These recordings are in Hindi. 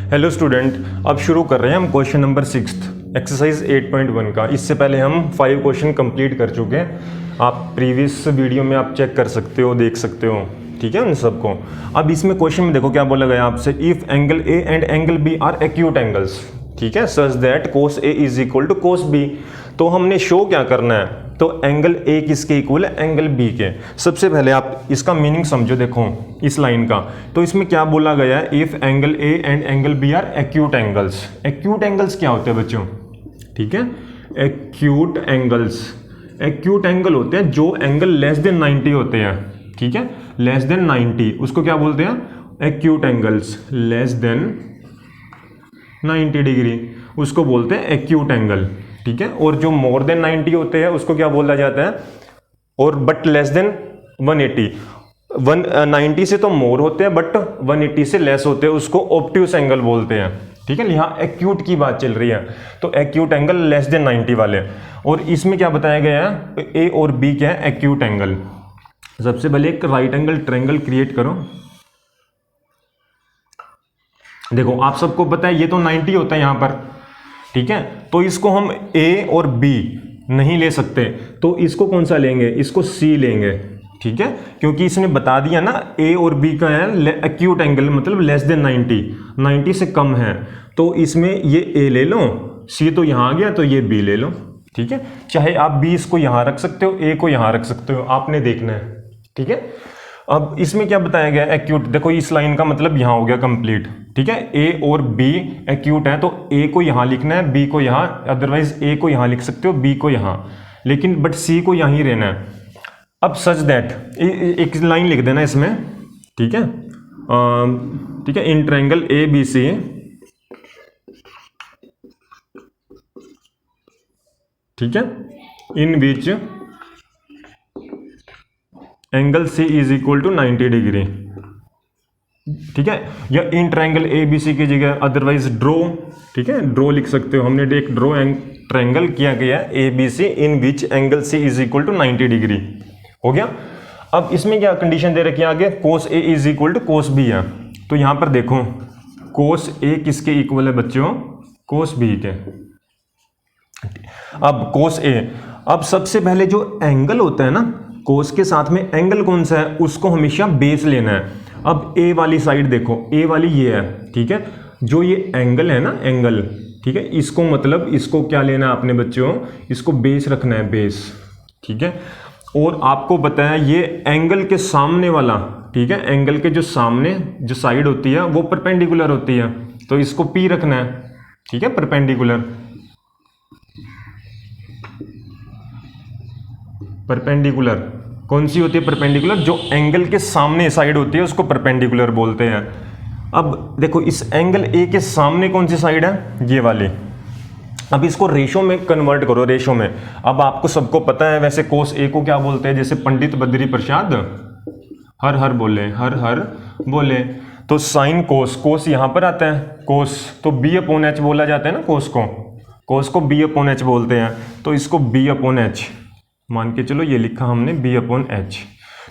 हेलो स्टूडेंट, अब शुरू कर रहे हैं हम क्वेश्चन नंबर 6 एक्सरसाइज 8.1 का। इससे पहले हम 5 क्वेश्चन कंप्लीट कर चुके हैं। आप प्रीवियस वीडियो में आप चेक कर सकते हो, देख सकते हो, ठीक है उन सबको। अब इसमें क्वेश्चन में देखो क्या बोला गया आपसे, if angle A and angle B are acute angles, ठीक है, such that cos A is equal to cos B. तो हमने शो क्या करना है, तो एंगल ए किसके इक्वल है, एंगल बी के। सबसे पहले आप इसका मीनिंग समझो, देखो इस लाइन का। तो इसमें क्या बोला गया है, if angle A and angle B are acute angles. Acute angles क्या होते हैं बच्चों, ठीक है, एक्यूट एंगल्स, एक्यूट एंगल होते हैं जो एंगल लेस देन 90 होते हैं, ठीक है, लेस देन 90, उसको क्या बोलते हैं, acute angles. Less than 90 degree उसको बोलते हैं एक्यूट एंगल, ठीक है। और जो मोर देन 90 होते हैं उसको क्या बोला जाता है, और बट लेस देन 180, 190 से तो मोर होते हैं बट 180 से लेस होते हैं, उसको ऑब्ट्यूस एंगल बोलते हैं, ठीक है। यहाँ एक्यूट की बात चल रही है, तो एक्यूट एंगल लेस देन 90 वाले। और इसमें क्या बताया गया है, ए और बी क्या है, एक्यूट एंगल। सबसे पहले एक राइट एंगल ट्रायंगल क्रिएट करो। देखो आप सबको पता है ये तो 90 होता है यहाँ पर, ठीक है, तो इसको हम ए और बी नहीं ले सकते, तो इसको कौन सा लेंगे, इसको सी लेंगे, ठीक है, क्योंकि इसने बता दिया ना ए और बी का है एक्यूट एंगल, मतलब लेस देन 90 से कम है, तो इसमें ये ए ले लो, सी तो यहाँ आ गया, तो ये बी ले लो, ठीक है। चाहे आप बी इसको यहाँ रख सकते हो, ए को यहाँ रख सकते हो, आपने देखना है, ठीक है। अब इसमें क्या बताया गया, एक्यूट, देखो इस लाइन का मतलब यहाँ हो गया कंप्लीट, ठीक है। ए और बी एक्यूट है, तो ए को यहाँ लिखना है, बी को यहाँ, अदरवाइज ए को यहाँ लिख सकते हो, बी को यहाँ, लेकिन बट सी को यहाँ ही रहना है। अब सच दैट एक लाइन लिख देना इसमें, ठीक है, ठीक है, in triangle A B C, ठीक है, in which angle C is equal to 90 degree, ठीक है, या इन ट्रायंगल ए बी सी की जगह अदरवाइज ड्रो, ठीक है, ड्रो लिख सकते हो। हमने एक ड्रो ट्रायंगल किया गया A B C in which angle C is equal to 90 degree, हो गया। अब इसमें क्या कंडीशन दे रखी है आगे, cos A is equal to cos B है, तो यहां पर देखो कोस ए किसके इक्वल है बच्चों, कोस बी के। अब कोस ए, अब सबसे पहले जो एंगल होता है ना, कोस के साथ में एंगल कौन सा है, उसको हमेशा बेस लेना है। अब ए वाली साइड देखो, ए वाली ये है, ठीक है, जो ये एंगल है ना, एंगल, ठीक है, इसको मतलब इसको क्या लेना है आपने बच्चों, इसको बेस रखना है, बेस, ठीक है। और आपको बताया ये एंगल के सामने वाला, ठीक है, एंगल के जो सामने जो साइड होती है वो परपेंडिकुलर होती है, तो इसको पी रखना है, ठीक है, परपेंडिकुलर, परपेंडिकुलर कौन सी होती है, परपेंडिकुलर जो एंगल के सामने साइड होती है उसको परपेंडिकुलर बोलते हैं। अब देखो इस एंगल ए के सामने कौन सी साइड है, ये वाली। अब इसको रेशो में कन्वर्ट करो, रेशो में। अब आपको सबको पता है वैसे कोस ए को क्या बोलते हैं, जैसे पंडित बद्री प्रसाद हर हर बोले, हर हर बोले, तो साइन कोस, कोस यहाँ पर आता है, कोस तो बी अपॉन एच बोला जाता है ना, कोस को बी अपॉन एच बोलते हैं, तो इसको बी अपॉन एच मान के चलो, ये लिखा हमने बी अपॉन एच।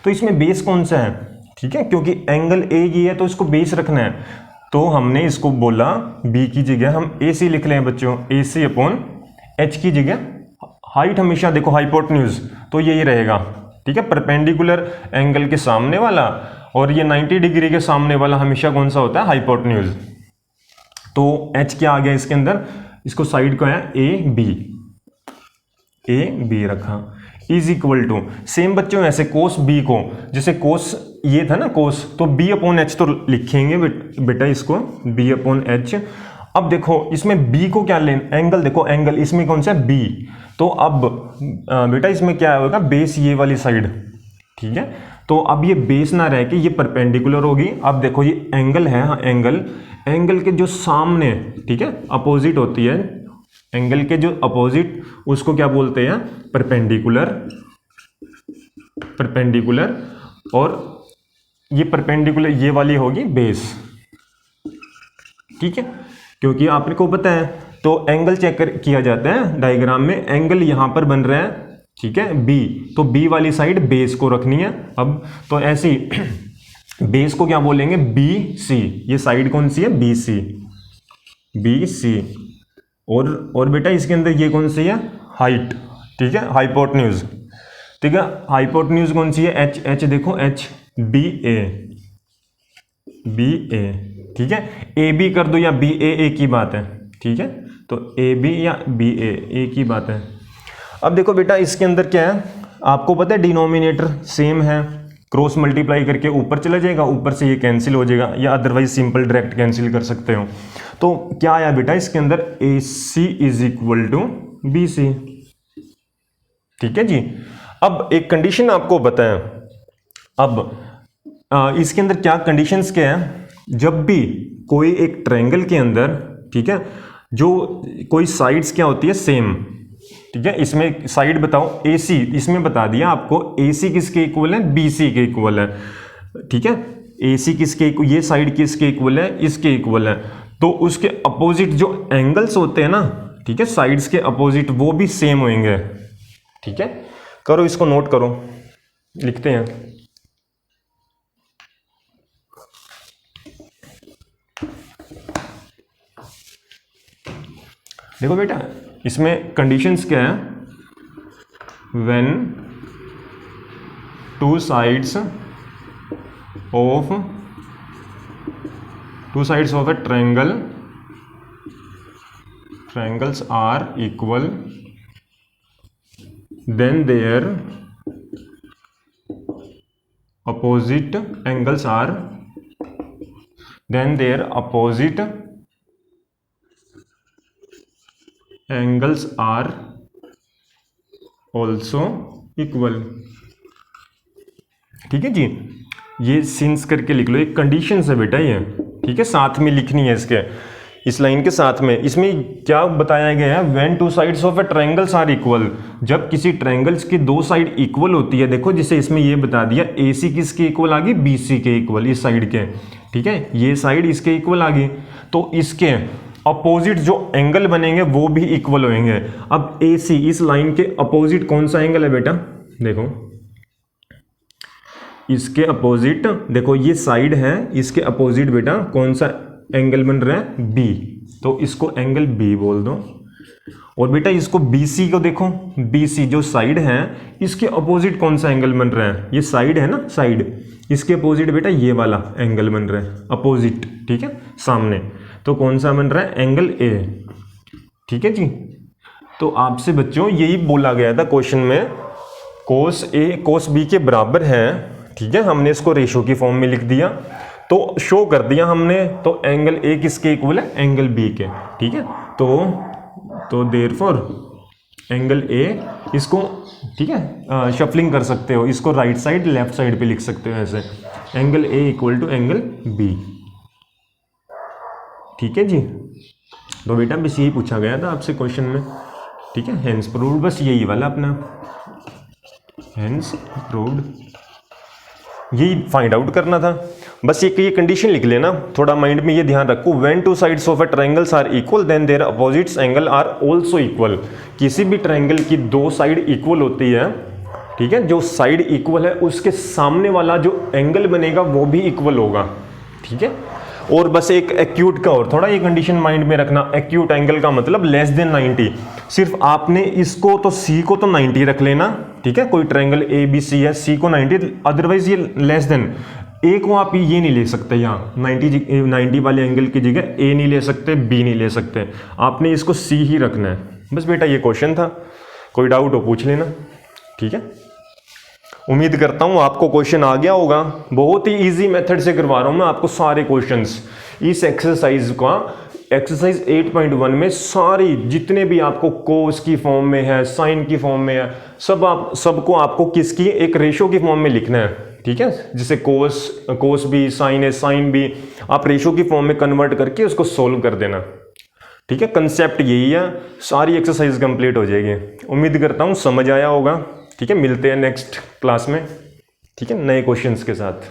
तो इसमें बेस कौन सा है, ठीक है, क्योंकि एंगल ए ये है तो इसको बेस रखना है, तो हमने इसको बोला बी की जगह हम ए सी लिख लें बच्चों, ए सी अपॉन एच की जगह हाइट हमेशा देखो हाइपोटेन्यूज, तो यही रहेगा, ठीक है, परपेंडिकुलर एंगल के सामने वाला, और ये 90 डिग्री के सामने वाला हमेशा कौन सा होता है, हाइपोटेन्यूज। तो एच क्या आ गया इसके अंदर, इसको साइड को है ए बी रखा, इज इक्वल टू, सेम बच्चों ऐसे कोस बी को, जैसे कोस ये था ना कोस, तो बी अपॉन एच तो लिखेंगे बेटा इसको बी अपॉन एच। अब देखो इसमें बी को क्या लेना, एंगल देखो, एंगल इसमें कौन सा है, बी, तो अब बेटा इसमें क्या होगा, बेस ये वाली साइड, ठीक है, तो अब ये बेस ना रह के ये परपेंडिकुलर होगी। अब देखो ये एंगल है, हाँ एंगल के जो सामने, ठीक है, अपोजिट होती है, एंगल के जो अपोजिट उसको क्या बोलते हैं, परपेंडिकुलर, और ये परपेंडिकुलर ये वाली होगी बेस, ठीक है, क्योंकि आपने को पता है, तो एंगल चेक किया जाता है डायग्राम में, एंगल यहां पर बन रहा है, ठीक है, बी, तो बी वाली साइड बेस को रखनी है। अब तो ऐसी बेस को क्या बोलेंगे, बी सी, ये साइड कौन सी है, बी सी, बी सी। और बेटा इसके अंदर ये कौन सी है, हाइट, ठीक है, हाइपोटेन्यूज, ठीक है, हाइपोटेन्यूज कौन सी है, एच, एच देखो एच, बी ए, बी ए, ठीक है, ए बी कर दो या बी ए, एक ही बात है, ठीक है, तो ए बी या बी ए एक ही बात है। अब देखो बेटा इसके अंदर क्या है, आपको पता है डिनोमिनेटर सेम है, क्रॉस मल्टीप्लाई करके ऊपर चला जाएगा, ऊपर से ये कैंसिल हो जाएगा, या अदरवाइज सिंपल डायरेक्ट कैंसिल कर सकते हो। तो क्या आया बेटा इसके अंदर, A C is equal to B C, ठीक है जी। अब एक कंडीशन आपको बताएं, अब इसके अंदर क्या कंडीशंस क्या है, जब भी कोई एक ट्रायंगल के अंदर, ठीक है, जो कोई साइड्स क्या होती है, सेम, ठीक है, इसमें साइड बताओ ए सी, इसमें बता दिया आपको ए सी किसके इक्वल है, बी सी के इक्वल है, ठीक है, ए सी किसके, ये साइड किसके इक्वल है, इसके इक्वल है, तो उसके अपोजिट जो एंगल्स होते हैं ना, ठीक है, साइड्स के अपोजिट वो भी सेम होंगे, ठीक है। करो इसको, नोट करो, लिखते हैं, देखो बेटा इसमें कंडीशंस क्या है, when two sides of a triangles are equal, then their opposite angles are also equal, ठीक है जी। ये सिंस करके लिख लो, एक कंडीशन है बेटा ये, ठीक है, साथ में लिखनी है इसके, इस लाइन के साथ में। इसमें क्या बताया गया है, when two sides of a triangles are equal, जब किसी ट्रायंगल्स की दो साइड इक्वल होती है, देखो जिसे इसमें ये बता दिया ए सी किसके इक्वल आ गई, बी सी के इक्वल, इस साइड के, ठीक है, ये साइड इसके इक्वल आ गई, तो इसके अपोजिट जो एंगल बनेंगे वो भी इक्वल होंगे। अब ए सी, इस लाइन के अपोजिट कौन सा एंगल है बेटा, देखो इसके अपोजिट, देखो ये साइड है, इसके अपोजिट बेटा कौन सा एंगल बन रहा है, बी, तो इसको एंगल बी बोल दो। और बेटा इसको BC को देखो, BC जो साइड है इसके अपोजिट कौन सा एंगल बन रहा है, ये साइड है ना, साइड, इसके अपोजिट बेटा ये वाला एंगल बन रहा है, अपोजिट, ठीक है, सामने, तो कौन सा बन रहा है, एंगल A, ठीक है जी। तो आपसे बच्चों यही बोला गया था क्वेश्चन में, cos A cos B के बराबर है, ठीक है, हमने इसको रेशो की फॉर्म में लिख दिया, तो शो कर दिया हमने, तो एंगल A किसके इक्वल है, एंगल B के, ठीक है, तो देयरफॉर एंगल A, इसको ठीक है शफलिंग कर सकते हो, इसको राइट साइड लेफ्ट साइड पे लिख सकते हो ऐसे, angle A equal to angle B, ठीक है जी। तो बेटा बस यही पूछा गया था आपसे क्वेश्चन में, ठीक है, हेंस प्रूव्ड, बस यही वाला अपना हेंस प्रूव्ड, यही फाइंड आउट करना था। बस ये कंडीशन लिख लेना, थोड़ा माइंड में ये ध्यान रखो, when two sides of a triangles are equal then their opposites angle are also equal. किसी भी ट्रायंगल की दो साइड इक्वल होती है, ठीक है, जो साइड इक्वल है उसके सामने वाला जो एंगल बनेगा वो भी इक्वल होगा, ठीक है। और बस एक एक्यूट का और थोड़ा ये कंडीशन माइंड में रखना, एक्यूट एंगल का मतलब लेस देन 90, सिर्फ आपने इसको तो सी को तो 90 रख लेना, ठीक है, कोई ट्रायंगल ए बी सी है, सी को 90, अदरवाइज ये लेस देन ए को आप ये नहीं ले सकते, यहाँ 90 वाले एंगल की जगह ए नहीं ले सकते, बी नहीं ले सकते, आपने इसको सी ही रखना है। बस बेटा ये क्वेश्चन था, कोई डाउट हो पूछ लेना, ठीक है। उम्मीद करता हूँ आपको क्वेश्चन आ गया होगा, बहुत ही इजी मेथड से करवा रहा हूँ मैं आपको सारे क्वेश्चंस। इस एक्सरसाइज का एक्सरसाइज 8.1 में सारी जितने भी आपको कोस की फॉर्म में है, साइन की फॉर्म में है, सबको आपको किसकी एक रेशो की फॉर्म में लिखना है, ठीक है, जिसे कोस भी, साइन है, साइन भी, आप रेशो की फॉर्म में कन्वर्ट करके उसको सोल्व कर देना, ठीक है। कंसेप्ट यही है, सारी एक्सरसाइज कंप्लीट हो जाएगी। उम्मीद करता हूँ समझ आया होगा, ठीक है। मिलते हैं नेक्स्ट क्लास में, ठीक है, नए क्वेश्चंस के साथ।